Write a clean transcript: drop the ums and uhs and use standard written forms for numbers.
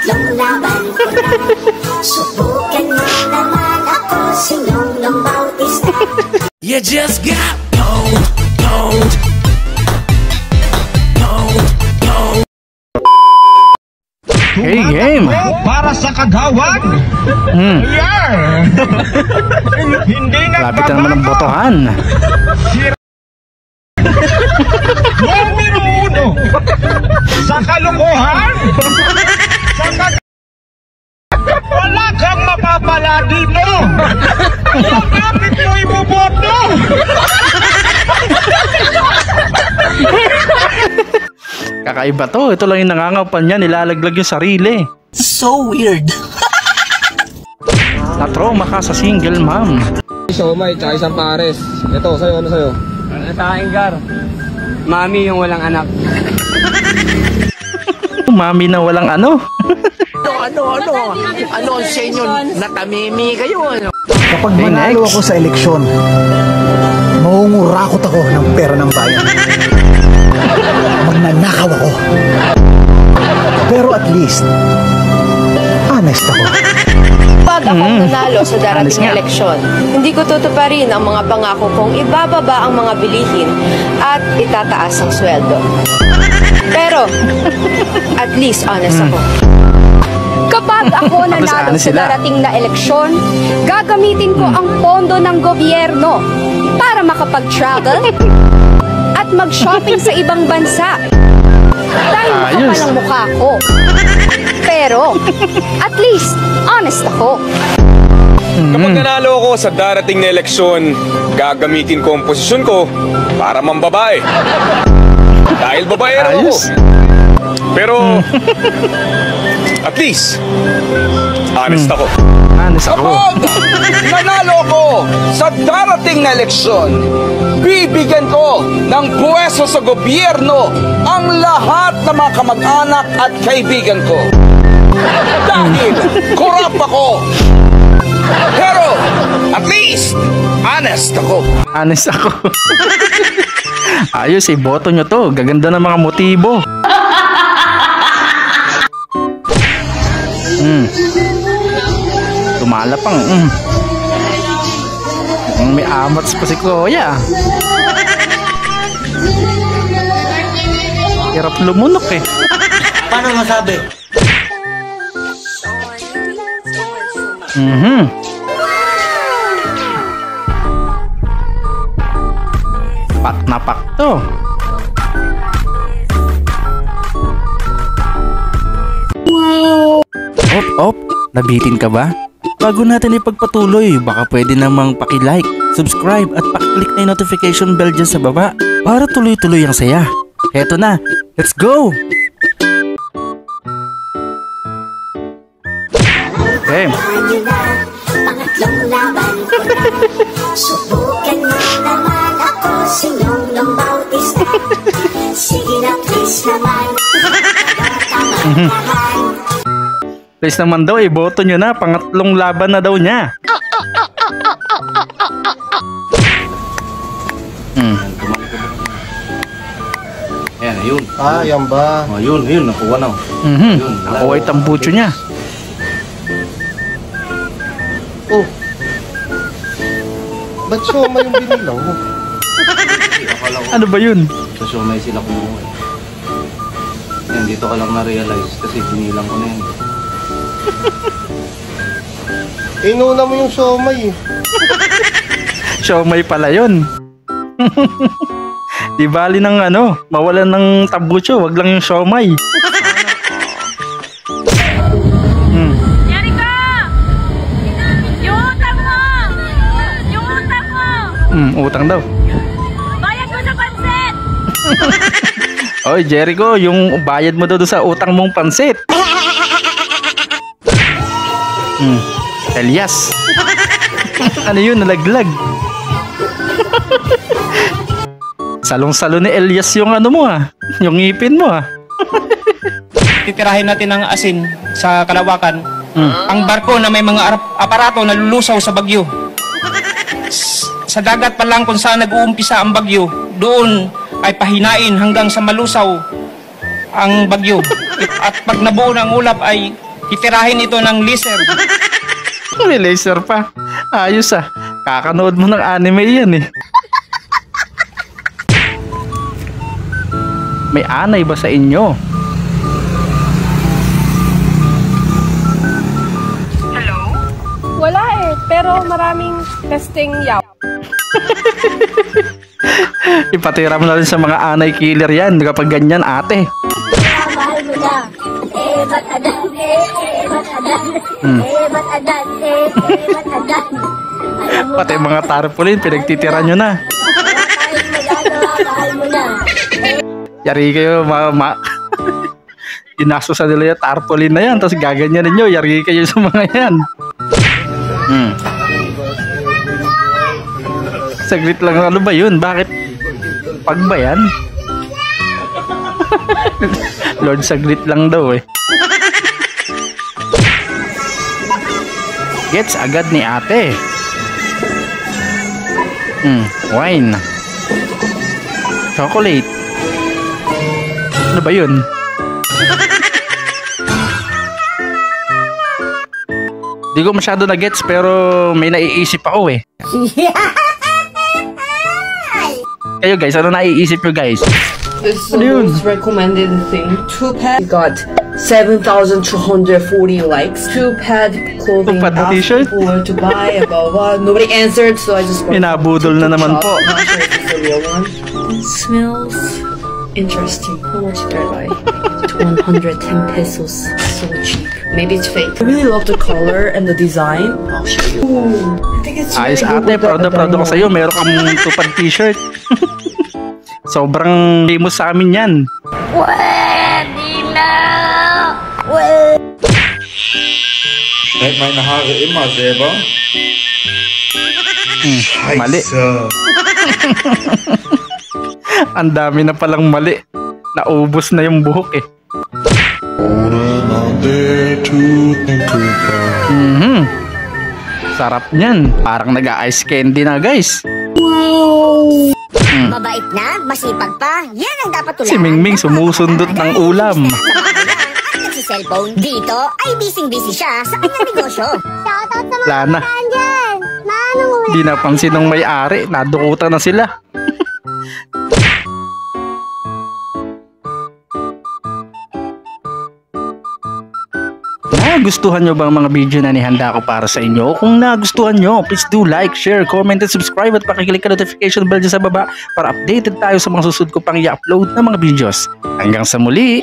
pangatlong laban ko na. Subukan mo naman ako, Sinong Bautista. You just got pwned, pwned, pwned, pwned. Hey, game! Para sa kagawad! Yeah! Hindi Lapit na naman ang botohan. Numero 1 sa kalokohan! Wala kang mapapala dito! Bakit mo iboboto? Kakaiba to. Ito lang yung nangangapan niya. Nilalaglag yung sarili. So weird. Na-trauma ka sa single mom. Siomay, tsaka isang pares. Ito, sa'yo, ano sa'yo? Ano tayong gar? Mami yung walang anak. Mami na walang ano. Ano ang sa inyo? Natamimi kayo, ano? Kapag manalo ako sa eleksyon, mangungurakot ako ng pera ng bayan. Magnanakaw ako. Pero at least, honest ako. Pag ako nanalo sa darating na eleksyon, hindi ko tutuparin ang mga pangako kong ibababa ang mga bilihin at itataas ang sweldo. Pero, at least honest ako. Kapag ako nanalo sa darating na eleksyon, gagamitin ko ang pondo ng gobyerno para makapag-travel at mag-shopping sa ibang bansa. Dahil makapal ang mukha ko. Pero, at least, honest ako. Kapag nanalo ako sa darating na eleksyon, gagamitin ko ang posisyon ko para mambabae. Dahil babaero ako. Pero, at least, honest ako. Honest ako. Kapag nanalo ko sa darating na eleksyon, bibigyan ko ng puwesto sa gobyerno ang lahat ng mga kamag-anak at kaibigan ko. Dahil korap ako. Pero, at least, honest ako. Honest ako. Ayos, iboto nyo to. Gaganda ng mga motibo. Tumalapang. May amats pa si Kuya. Hirap lumunok eh. Paano masabi? Pak na pak to. Op, nabitin ka ba? Bago natin ipagpatuloy, baka pwede namang paki-like, subscribe at paki-click na yung notification bell dyan sa baba para tuloy-tuloy ang saya. Heto na, let's go! Okay. Pangatlong laban ko na. Subukan mo naman ako, Sinong Bautista. Sige na, please naman. Please naman daw, iboto nyo na. Pangatlong laban na daw niya. Ayan, ayun. Ah, yan ba? Ayun, nakuha na. Nakuha yung tambucho niya. Oh. Ba't siomay yung binilang mo? Ano ba yun? Sa siomay sila kumuha. Yan, dito ka lang na-realize kasi binilang ko na yan. Inuna mo yung siomay eh. Siomay pala yun. Di bali ng ano, mawalan ng tambucho, wag lang yung siomay. Utang daw. Bayad mo sa pansit! Oy, Jericho, yung bayad mo daw sa utang mong pansit. Elias. Ano yun, nalaglag. Salong-salo ni Elias yung ano mo yung ngipin mo Titirahin natin ng asin sa kalawakan. Ang barko na may mga aparato na lulusaw sa bagyo. Sa dagat pa lang kung saan nag-uumpisa ang bagyo, doon ay pahinain hanggang sa malusaw ang bagyo. At pag nabuo ng ulap ay Titirahin ito ng laser. May laser pa. Ayos ah. Kakanood mo ng anime yan eh. May anay ba sa inyo? Wala eh, pero maraming testing yaw. Ipatira mo na rin sa mga anay killer yan kapag ganyan ate. Mahal mo na. Ba't adan? Ba't adan? Ba't adan? Ba't adan? Pati mga tarpaulin pinagtitira nyo na. Mahal mo na. Yari kayo Ginastos sa nila yung tarpaulin na yan, tapos gaganyan ninyo, yari kayo sa mga yan. Saglit lang, ano ba yun? Bakit? Pag ba yan? Lord, saglit lang daw eh. Gets agad ni ate. Wine. Chocolate. Ano ba yun? Di ko masyado na gets pero may naiisip ako eh. Kayo guys, ano naiisip nyo guys? This is the most recommended thing. 2-pad got 7,240 likes. 2-pad clothing. 2-pad t-shirt? People were to buy, blah, blah, blah. Nobody answered, so I just went Inabudol na naman po. Not sure if it's the real one. It smells interesting. How much did I buy? 110 pesos. So cheap. Maybe it's fake. I really love the color and the design. I'll show you. Ooh, I think it's Ayos really ate, proud na proud ako sa'yo. Meron kang 2-pad t-shirt. Sobrang famous sa amin yan. Pwede na. Mali. Ang dami na palang mali. Naubos na yung buhok eh. Sarap niyan. Parang nag-ice candy na guys. Wow! Mabait na, masipag pa. Yan ang dapat tularan. Si Mingming sumusunod ng ulam. At nagsiselfone. Dito ay busy siya sa kanyang negosyo. Shoutout sa Wala na. dyan. Manong Di napansin ng may-ari. Nadukutan na sila. Nagustuhan nyo bang mga video na nihanda ko para sa inyo? Kung nagustuhan nyo, please do like, share, comment, and subscribe at pakiclick ka notification bell dyan sa baba para updated tayo sa mga susunod ko pang i-upload na mga videos. Hanggang sa muli!